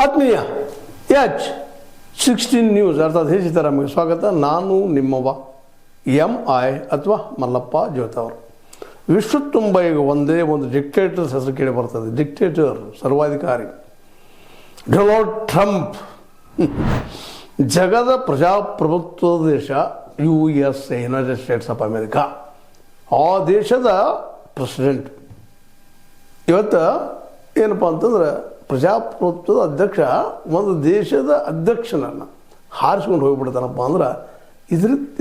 ಆತ್ಮೀಯ H16 news ಅರ್ಥಾತ್ ಹೇ ಸೀತಾರಾಮಗೆ ಸ್ವಾಗತ. ನಾನು ನಿಮ್ಮವ MI ಅಥವಾ ಮಲ್ಲಪ್ಪ ಜ್ಯೋತವರು. ವಿಶ್ವ ತುಂಬ ಈಗ ಒಂದೇ ಒಂದು ಡಿಕ್ಟೇಟರ್ಸ್ ಹೆಸರು ಕೇಳಿ ಬರ್ತದೆ. ಡಿಕ್ಟೇಟರ್, ಸರ್ವಾಧಿಕಾರಿ ಡೊನಾಲ್ಡ್ ಟ್ರಂಪ್. ಜಗದ ಪ್ರಜಾಪ್ರಭುತ್ವದ ದೇಶ USA, United States of America. ಆ ದೇಶದ ಪ್ರೆಸಿಡೆಂಟ್ ಇವತ್ತು ಏನಪ್ಪ ಅಂತಂದ್ರೆ ಪ್ರಜಾಪ್ರಭುತ್ವದ ಅಧ್ಯಕ್ಷ ಒಂದು ದೇಶದ ಅಧ್ಯಕ್ಷನನ್ನು ಹಾರಿಸ್ಕೊಂಡು ಹೋಗಿಬಿಡ್ತಾನಪ್ಪ ಅಂದ್ರೆ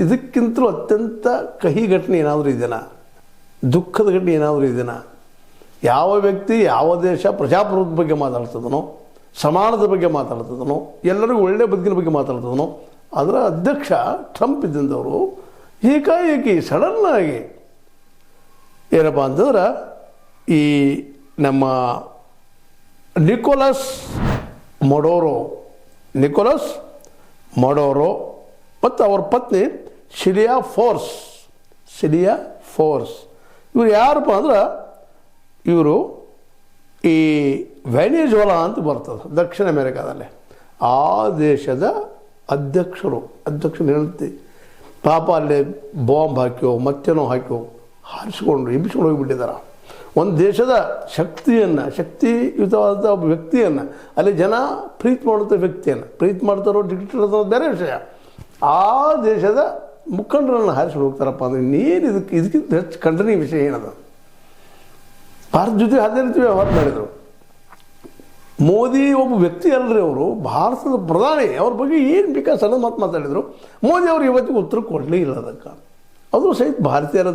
ಇದಕ್ಕಿಂತಲೂ ಅತ್ಯಂತ ಕಹಿ ಘಟನೆ ಏನಾದರೂ ಇದೆಯಾ, ದುಃಖದ ಘಟನೆ ಏನಾದರೂ ಇದೆಯಾ? ಯಾವ ವ್ಯಕ್ತಿ ಯಾವ ದೇಶ ಪ್ರಜಾಪ್ರಭುತ್ವದ ಬಗ್ಗೆ ಮಾತಾಡ್ತದನೋ, ಸಮಾನದ ಬಗ್ಗೆ ಮಾತಾಡ್ತದನೋ, ಎಲ್ಲರಿಗೂ ಒಳ್ಳೆಯ ಬದುಕಿನ ಬಗ್ಗೆ ಮಾತಾಡ್ತದನೋ ಅದರ ಅಧ್ಯಕ್ಷ ಟ್ರಂಪ್ ಇದ್ದಂಥವರು ಏಕಾಏಕಿ ಸಡನ್ನಾಗಿ ಏನಪ್ಪ ಅಂತಂದ್ರೆ ಈ ನಮ್ಮ ನಿಕೋಲಸ್ ಮೊಡೋರೋ ಮತ್ತು ಅವ್ರ ಪತ್ನಿ ಸಿಲಿಯಾ ಫೋರ್ಸ್ ಇವರು ಯಾರಪ್ಪ ಅಂದ್ರೆ ಇವರು ಈ ವೆನಿಜುವೆಲಾ ಅಂತ ಬರ್ತದೆ ದಕ್ಷಿಣ ಅಮೇರಿಕಾದಲ್ಲಿ. ಆ ದೇಶದ ಅಧ್ಯಕ್ಷರು ಹೇಳ್ತಿ ಪಾಪ ಅಲ್ಲಿ ಬಾಂಬ್ ಹಾಕ್ಯೋ ಮತ್ತೇನೋ ಹಾಕ್ಯೋ ಹಾರಿಸ್ಕೊಂಡು ಎಬ್ಬಿಸ್ಕೊಂಡು ಹೋಗಿಬಿಟ್ಟಿದ್ದಾರೆ. ಒಂದು ದೇಶದ ಶಕ್ತಿಯುತವಾದ ಒಬ್ಬ ವ್ಯಕ್ತಿಯನ್ನು, ಅಲ್ಲಿ ಜನ ಪ್ರೀತಿ ಮಾಡುವಂಥ ವ್ಯಕ್ತಿಯನ್ನು ಪ್ರೀತಿ ಮಾಡ್ತಾರೋ ಡಿಕ್ಟೇಟರ್ ಅನ್ನೋದು ಬೇರೆ ವಿಷಯ. ಆ ದೇಶದ ಮುಖಂಡರನ್ನು ಹಾರಿಸ್ಕೊಂಡು ಹೋಗ್ತಾರಪ್ಪ ಅಂದರೆ ಇನ್ನೇನು ಇದಕ್ಕಿಂತ ಹೆಚ್ಚು ಖಂಡನೀಯ ವಿಷಯ ಏನದ? ಭಾರತ ಜೊತೆ ಅದೇ ರೀತಿ ವ್ಯವಹಾರ ಮಾಡಿದರು. ಮೋದಿ ಒಬ್ಬ ವ್ಯಕ್ತಿ ಅಲ್ಲರಿ, ಅವರು ಭಾರತದ ಪ್ರಧಾನಿ. ಅವ್ರ ಬಗ್ಗೆ ಏನು ಬೇಕಾದ್ರೆ ಸಣ್ಣ ಮಾತು ಮಾತಾಡಿದರು. ಮೋದಿ ಅವರು ಇವತ್ತಿಗೆ ಉತ್ತರ ಕೊಡಲೇ ಇಲ್ಲ ಅದಕ್ಕೆ. ಅದು ಸಹಿತ ಭಾರತೀಯರ